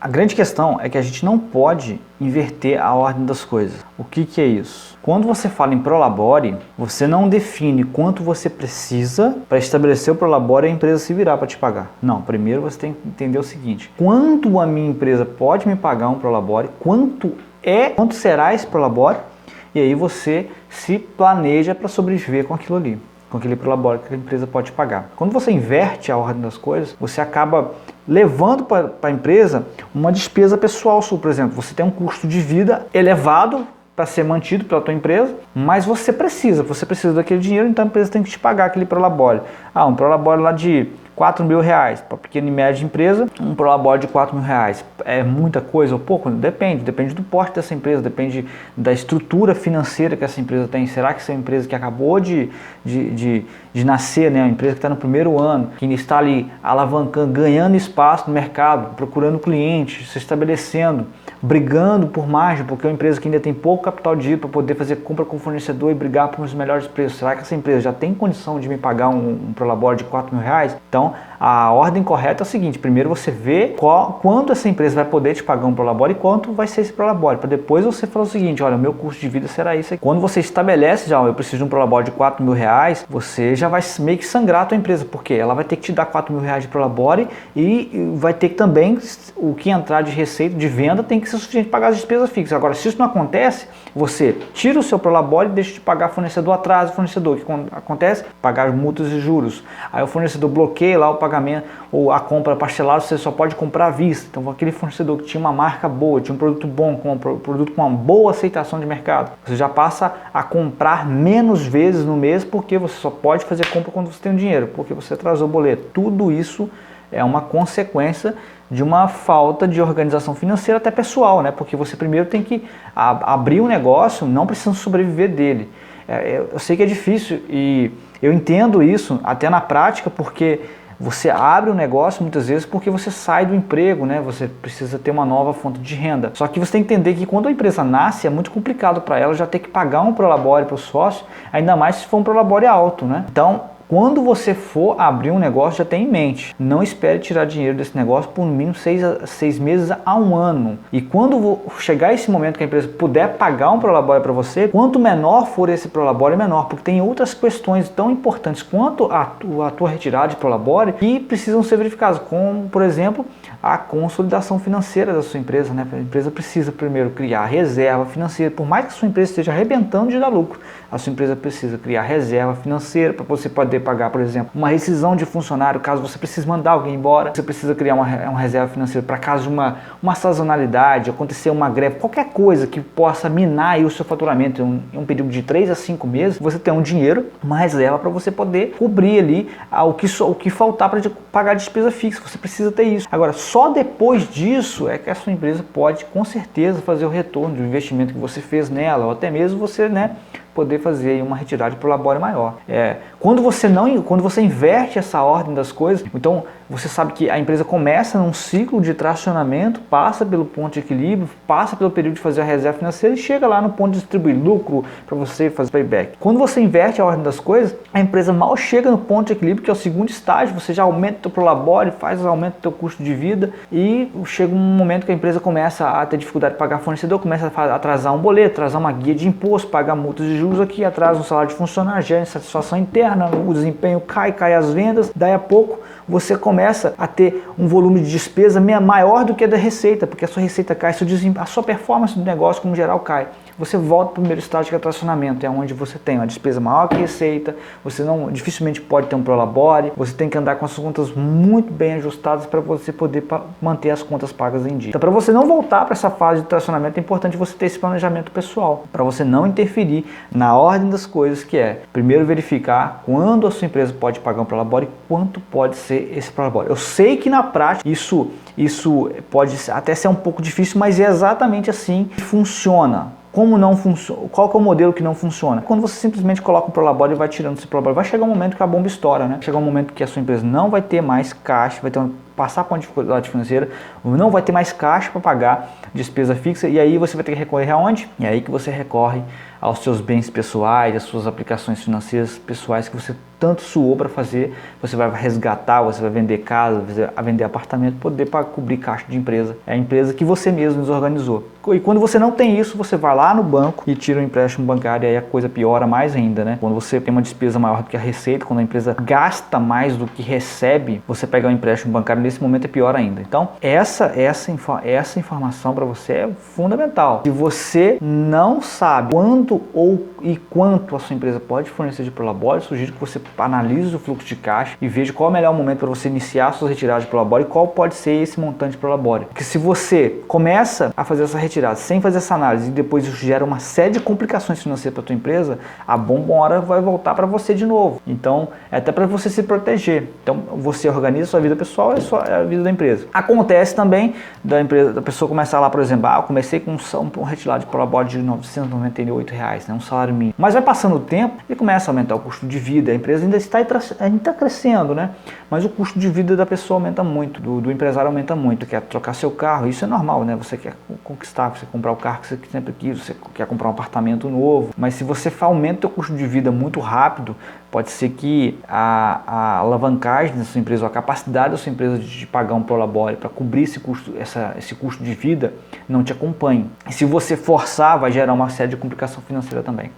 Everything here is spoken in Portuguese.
A grande questão é que a gente não pode inverter a ordem das coisas. O que é isso? Quando você fala em prolabore, você não define quanto você precisa para estabelecer o prolabore e a empresa se virar para te pagar. Não, primeiro você tem que entender o seguinte: quanto a minha empresa pode me pagar um prolabore, quanto será esse prolabore, e aí você se planeja para sobreviver com aquilo ali, com aquele prolabore que a empresa pode pagar. Quando você inverte a ordem das coisas, você acaba levando para a empresa uma despesa pessoal sua. Por exemplo, você tem um custo de vida elevado para ser mantido pela tua empresa, mas você precisa daquele dinheiro, então a empresa tem que te pagar aquele prolabore. Um prolabore lá de R$4.000 para pequena e média empresa, um prolabore de R$4.000 é muita coisa ou pouco? Depende do porte dessa empresa, depende da estrutura financeira que essa empresa tem. Será que essa é uma empresa que acabou de nascer, né? Uma empresa que está no primeiro ano, que está ali alavancando, ganhando espaço no mercado, procurando clientes, se estabelecendo, brigando por margem, porque é uma empresa que ainda tem pouco capital de giro para poder fazer compra com o fornecedor e brigar por uns melhores preços. Será que essa empresa já tem condição de me pagar um prolabore de R$4.000? Então, a ordem correta é o seguinte: primeiro você vê quanto essa empresa vai poder te pagar um prolabore e quanto vai ser esse prolabore, para depois você falar o seguinte: olha, o meu custo de vida será isso aqui. Quando você estabelece eu preciso de um prolabore de R$4.000, você já vai meio que sangrar a tua empresa, porque ela vai ter que te dar R$4.000 de prolabore e vai ter que também, o que entrar de receita, de venda, tem que ser suficiente para pagar as despesas fixas. Agora, se isso não acontece, você tira o seu prolabore e deixa de pagar fornecedor, atrasa o fornecedor. O que acontece? Pagar multas e juros. Aí o fornecedor bloqueia lá o pagamento ou a compra parcelada, você só pode comprar à vista. Então aquele fornecedor que tinha uma marca boa, tinha um produto bom, um produto com uma boa aceitação de mercado, você já passa a comprar menos vezes no mês, porque você só pode fazer compra quando você tem o dinheiro, porque você atrasou o boleto. Tudo isso é uma consequência de uma falta de organização financeira, até pessoal, né? Porque você primeiro tem que abrir um negócio, não precisa sobreviver dele. Eu sei que é difícil e eu entendo isso até na prática, porque você abre um negócio muitas vezes porque você sai do emprego, né? Você precisa ter uma nova fonte de renda. Só que você tem que entender que quando a empresa nasce é muito complicado para ela já ter que pagar um prolabore para o sócio, ainda mais se for um prolabore alto, né? Então, quando você for abrir um negócio, já tenha em mente, não espere tirar dinheiro desse negócio por no mínimo 6 meses a 1 ano. E quando chegar esse momento que a empresa puder pagar um prolabore para você, quanto menor for esse prolabore, menor, porque tem outras questões tão importantes quanto a tua retirada de prolabore que precisam ser verificadas, como, por exemplo, a consolidação financeira da sua empresa, né? A empresa precisa primeiro criar reserva financeira, por mais que a sua empresa esteja arrebentando de dar lucro, a sua empresa precisa criar reserva financeira para você poder pagar, por exemplo, uma rescisão de funcionário, caso você precise mandar alguém embora, você precisa criar uma reserva financeira para caso de uma sazonalidade, acontecer uma greve, qualquer coisa que possa minar aí o seu faturamento em um período de 3 a 5 meses, você tem um dinheiro, uma reserva para você poder cobrir ali o que faltar para pagar a despesa fixa. Você precisa ter isso. Agora, só depois disso é que a sua empresa pode, com certeza, fazer o retorno do investimento que você fez nela, ou até mesmo você, né, poder fazer aí uma retirada de prolabore maior. Quando você inverte essa ordem das coisas, então você sabe que a empresa começa num ciclo de tracionamento, passa pelo ponto de equilíbrio, passa pelo período de fazer a reserva financeira e chega lá no ponto de distribuir lucro para você fazer payback. Quando você inverte a ordem das coisas, a empresa mal chega no ponto de equilíbrio, que é o segundo estágio, você já aumenta o teu prolabore, aumenta o teu custo de vida e chega um momento que a empresa começa a ter dificuldade de pagar fornecedor, começa a atrasar um boleto, atrasar uma guia de imposto, pagar multas de juros aqui, atrasa um salário de funcionário, gera insatisfação interna, o desempenho cai as vendas, daí a pouco você começa a ter um volume de despesa maior do que a da receita, porque a sua receita cai, a sua performance do negócio como geral cai. Você volta para o primeiro estágio que é tracionamento, é onde você tem uma despesa maior que receita, você dificilmente pode ter um prolabore, você tem que andar com as contas muito bem ajustadas para você poder manter as contas pagas em dia. Então, para você não voltar para essa fase de tracionamento, é importante você ter esse planejamento pessoal, para você não interferir na ordem das coisas, que é primeiro verificar quando a sua empresa pode pagar um prolabore e quanto pode ser esse prolabore. Eu sei que na prática isso pode até ser um pouco difícil, mas é exatamente assim que funciona. Como não funciona? Qual que é o modelo que não funciona? Quando você simplesmente coloca um prolabore e vai tirando esse prolabore, vai chegar um momento que a bomba estoura, né? Chegar um momento que a sua empresa não vai ter mais caixa, vai ter passar por uma dificuldade financeira, não vai ter mais caixa para pagar despesa fixa, e aí você vai ter que recorrer aonde? E aí que você recorre aos seus bens pessoais, às suas aplicações financeiras pessoais que você tanto suou para fazer. Você vai resgatar, você vai vender casa, vai vender apartamento, poder para cobrir caixa de empresa. É a empresa que você mesmo desorganizou. E quando você não tem isso, você vai lá no banco e tira um empréstimo bancário, e aí a coisa piora mais ainda, né? Quando você tem uma despesa maior do que a receita, quando a empresa gasta mais do que recebe, você pegar um empréstimo bancário nesse momento é pior ainda. Então, essa informação para você é fundamental. Se você não sabe quando e quanto a sua empresa pode fornecer de Prolabore, sugiro que você analise o fluxo de caixa e veja qual é o melhor momento para você iniciar suas retiradas de Prolabore e qual pode ser esse montante de Prolabore. Porque se você começa a fazer essa retirada sem fazer essa análise e depois isso gera uma série de complicações financeiras para a tua empresa, a bomba uma hora vai voltar para você de novo. Então, é até para você se proteger. Então, você organiza a sua vida pessoal e a vida da empresa. Acontece também da pessoa começar lá, por exemplo, eu comecei com um retirado de Prolabore de R$998, né, um salário mínimo. Mas vai passando o tempo e começa a aumentar o custo de vida. A empresa ainda está crescendo, né? Mas o custo de vida da pessoa aumenta muito, do empresário aumenta muito. Quer trocar seu carro, isso é normal, né? Você quer conquistar, você comprar o carro que você sempre quis, você quer comprar um apartamento novo. Mas se você aumenta o custo de vida muito rápido, pode ser que a alavancagem da sua empresa, ou a capacidade da sua empresa de pagar um Prolabore para cobrir esse custo de vida não te acompanhe. E se você forçar, vai gerar uma série de complicação financeira também.